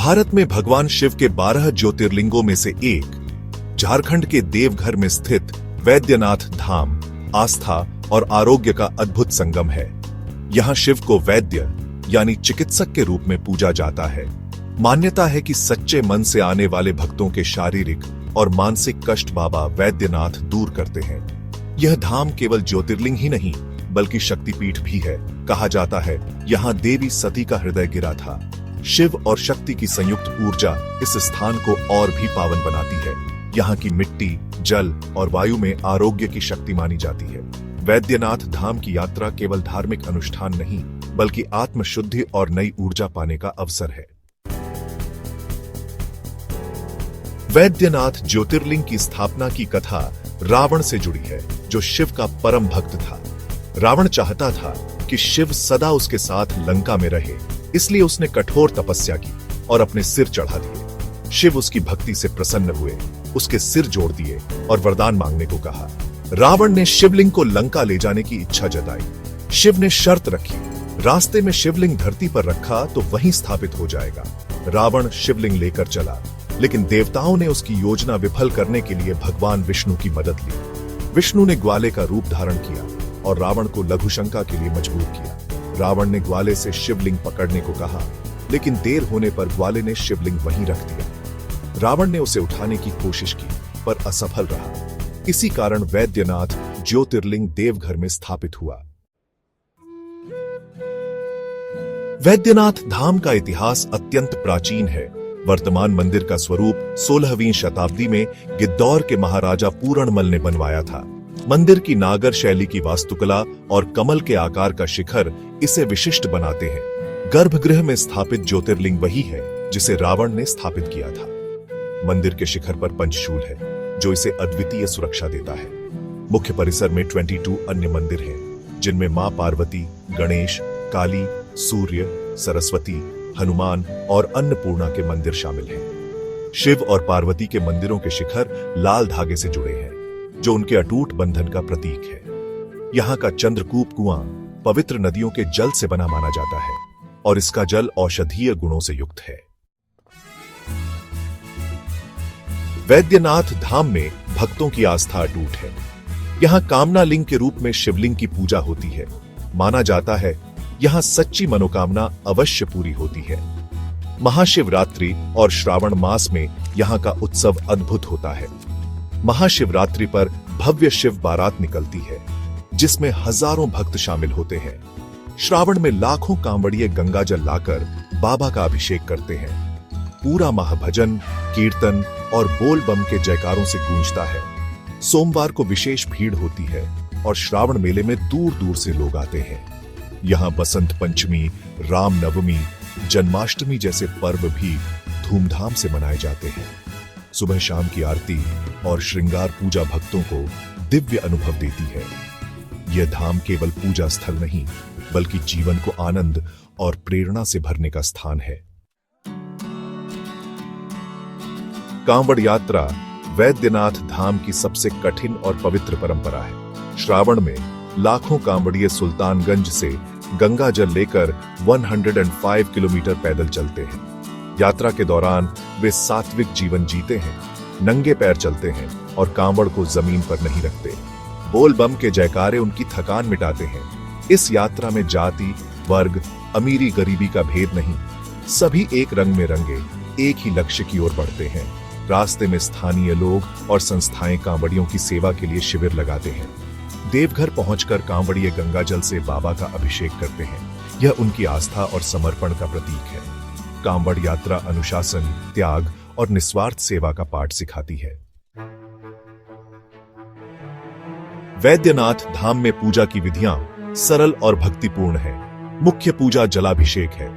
भारत में भगवान शिव के 12 ज्योतिर्लिंगों में से एक झारखंड के देवघर में स्थित वैद्यनाथ धाम आस्था और आरोग्य का अद्भुत संगम है। यहाँ शिव को वैद्य यानी चिकित्सक के रूप में पूजा जाता है। मान्यता है कि सच्चे मन से आने वाले भक्तों के शारीरिक और मानसिक कष्ट बाबा वैद्यनाथ दूर करते हैं। यह धाम केवल ज्योतिर्लिंग ही नहीं बल्कि शक्तिपीठ भी है। कहा जाता है यहाँ देवी सती का हृदय गिरा था। शिव और शक्ति की संयुक्त ऊर्जा इस स्थान को और भी पावन बनाती है। यहाँ की मिट्टी, जल और वायु में आरोग्य की शक्ति मानी जाती है। वैद्यनाथ धाम की यात्रा केवल धार्मिक अनुष्ठान नहीं बल्कि आत्मशुद्धि और नई ऊर्जा पाने का अवसर है। वैद्यनाथ ज्योतिर्लिंग की स्थापना की कथा रावण से जुड़ी है, जो शिव का परम भक्त था। रावण चाहता था कि शिव सदा उसके साथ लंका में रहे, इसलिए उसने कठोर तपस्या की और अपने सिर चढ़ा दिए। शिव उसकी भक्ति से प्रसन्न हुए, उसके सिर जोड़ दिए और वरदान मांगने को कहा। रावण ने शिवलिंग को लंका ले जाने की इच्छा जताई। शिव ने शर्त रखी, रास्ते में शिवलिंग धरती पर रखा तो वहीं स्थापित हो जाएगा। रावण शिवलिंग लेकर चला, लेकिन देवताओं ने उसकी योजना विफल करने के लिए भगवान विष्णु की मदद ली। विष्णु ने ग्वाले का रूप धारण किया और रावण को लघुशंका के लिए मजबूर किया। रावण ने ग्वाले से शिवलिंग पकड़ने को कहा, लेकिन देर होने पर ग्वाले ने शिवलिंग वहीं रख दिया। रावण ने उसे उठाने की कोशिश की पर असफल रहा। इसी कारण वैद्यनाथ ज्योतिर्लिंग देवघर में स्थापित हुआ। वैद्यनाथ धाम का इतिहास अत्यंत प्राचीन है। वर्तमान मंदिर का स्वरूप 16वीं शताब्दी में गिद्दौर के महाराजा पूरणमल ने बनवाया था। मंदिर की नागर शैली की वास्तुकला और कमल के आकार का शिखर इसे विशिष्ट बनाते हैं। गर्भगृह में स्थापित ज्योतिर्लिंग वही है जिसे रावण ने स्थापित किया था। मंदिर के शिखर पर पंचशूल है, जो इसे अद्वितीय सुरक्षा देता है। मुख्य परिसर में 22 अन्य मंदिर हैं, जिनमें मां पार्वती, गणेश, काली, सूर्य, सरस्वती, हनुमान और अन्नपूर्णा के मंदिर शामिल हैं। शिव और पार्वती के मंदिरों के शिखर लाल धागे से जुड़े हैं, जो उनके अटूट बंधन का प्रतीक है। यहाँ का चंद्रकूप कुआं पवित्र नदियों के जल से बना माना जाता है और इसका जल औषधीय गुणों से युक्त है। वैद्यनाथ धाम में भक्तों की आस्था अटूट है। यहाँ कामना लिंग के रूप में शिवलिंग की पूजा होती है। माना जाता है यहाँ सच्ची मनोकामना अवश्य पूरी होती है। महाशिवरात्रि और श्रावण मास में यहाँ का उत्सव अद्भुत होता है। महाशिवरात्रि पर भव्य शिव बारात निकलती है, जिसमें हजारों भक्त शामिल होते हैं। श्रावण में लाखों कांवड़िए गंगाजल लाकर बाबा का अभिषेक करते हैं। पूरा महाभजन, कीर्तन और बोल बम के जयकारों से गूंजता है। सोमवार को विशेष भीड़ होती है और श्रावण मेले में दूर दूर से लोग आते हैं। यहाँ बसंत पंचमी, राम नवमी, जन्माष्टमी जैसे पर्व भी धूमधाम से मनाए जाते हैं। सुबह शाम की आरती और श्रृंगार पूजा भक्तों को दिव्य अनुभव देती है। यह धाम केवल पूजा स्थल नहीं बल्कि जीवन को आनंद और प्रेरणा से भरने का स्थान है। कांवड़ यात्रा वैद्यनाथ धाम की सबसे कठिन और पवित्र परंपरा है। श्रावण में लाखों कांवड़िए सुल्तानगंज से गंगा जल लेकर 105 किलोमीटर पैदल चलते हैं। यात्रा के दौरान वे सात्विक जीवन जीते हैं, नंगे पैर चलते हैं और कांवड़ को जमीन पर नहीं रखते। बोल बम के जयकारे उनकी थकान मिटाते हैं। इस यात्रा में जाति, वर्ग, अमीरी गरीबी का भेद नहीं, सभी एक रंग में रंगे एक ही लक्ष्य की ओर बढ़ते हैं। रास्ते में स्थानीय लोग और संस्थाएं कांवड़ियों की सेवा के लिए शिविर लगाते हैं। देवघर पहुंचकर कांवड़िए गंगाजल से बाबा का अभिषेक करते हैं। यह उनकी आस्था और समर्पण का प्रतीक है। कांवड़ यात्रा अनुशासन, त्याग और निस्वार्थ सेवा का पाठ सिखाती है। वैद्यनाथ धाम में पूजा की विधियां सरल और भक्तिपूर्ण है। मुख्य पूजा जलाभिषेक है।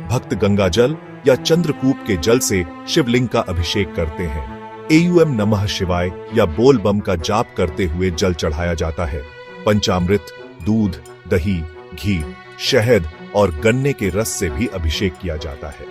भक्त गंगा जल या चंद्रकूप के जल से शिवलिंग का अभिषेक करते हैं। एयूएम नमः शिवाय या बोल बम का जाप करते हुए जल चढ़ाया जाता है। पंचामृत, दूध, दही, घी, शहद और गन्ने के रस से भी अभिषेक किया जाता है।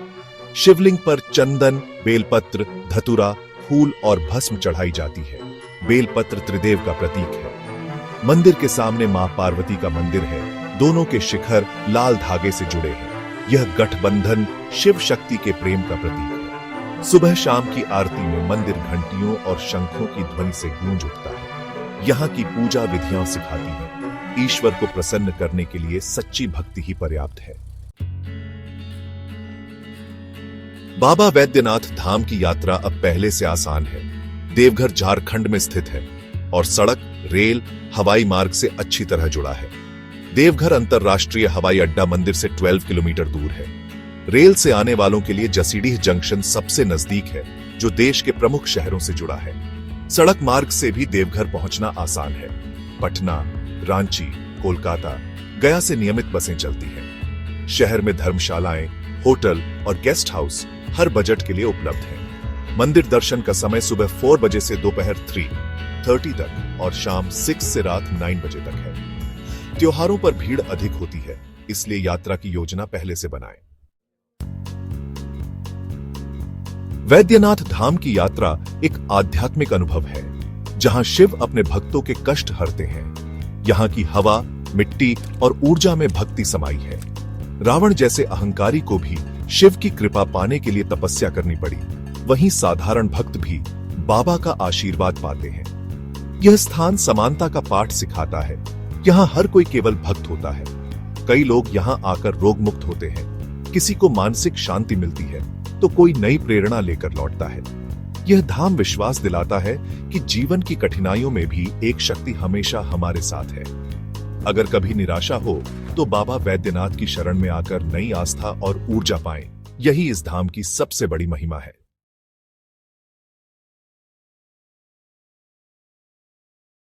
शिवलिंग पर चंदन, बेलपत्र, धतूरा, फूल और भस्म चढ़ाई जाती है। बेलपत्र त्रिदेव का प्रतीक है। मंदिर के सामने मां पार्वती का मंदिर है। दोनों के शिखर लाल धागे से जुड़े हैं। यह गठबंधन शिव शक्ति के प्रेम का प्रतीक है। सुबह शाम की आरती में मंदिर घंटियों और शंखों की ध्वनि से गूंज उठता है। यहाँ की पूजा विधियां सिखाती हैं, ईश्वर को प्रसन्न करने के लिए सच्ची भक्ति ही पर्याप्त है। बाबा वैद्यनाथ धाम की यात्रा अब पहले से आसान है। देवघर झारखंड में स्थित है और सड़क, रेल, हवाई मार्ग से अच्छी तरह जुड़ा है। देवघर अंतरराष्ट्रीय हवाई अड्डा मंदिर से 12 किलोमीटर दूर है। रेल से आने वालों के लिए जसीडीह जंक्शन सबसे नजदीक है, जो देश के प्रमुख शहरों से जुड़ा है। सड़क मार्ग से भी देवघर पहुंचना आसान है। पटना, रांची, कोलकाता, गया से नियमित बसें चलती हैं। शहर में धर्मशालाएं, होटल और गेस्ट हाउस हर बजट के लिए उपलब्ध हैं। मंदिर दर्शन का समय सुबह 4 बजे से दोपहर 3:30 तक और शाम 6 से रात 9 बजे तक है। त्योहारों पर भीड़ अधिक होती है, इसलिए यात्रा की योजना पहले से बनाएं। वैद्यनाथ धाम की यात्रा एक आध्यात्मिक अनुभव है, जहां शिव अपने भक्तों के कष्ट हरते हैं। यहाँ की हवा, मिट्टी और ऊर्जा में भक्ति समाई है। रावण जैसे अहंकारी को भी शिव की कृपा पाने के लिए तपस्या करनी पड़ी, वहीं साधारण भक्त भी बाबा का आशीर्वाद पाते हैं। यह स्थान समानता का पाठ सिखाता है। यहाँ हर कोई केवल भक्त होता है। कई लोग यहाँ आकर रोग मुक्त होते हैं, किसी को मानसिक शांति मिलती है तो कोई नई प्रेरणा लेकर लौटता है। यह धाम विश्वास दिलाता है कि जीवन की कठिनाइयों में भी एक शक्ति हमेशा हमारे साथ है। अगर कभी निराशा हो तो बाबा वैद्यनाथ की शरण में आकर नई आस्था और ऊर्जा पाएं। यही इस धाम की सबसे बड़ी महिमा है।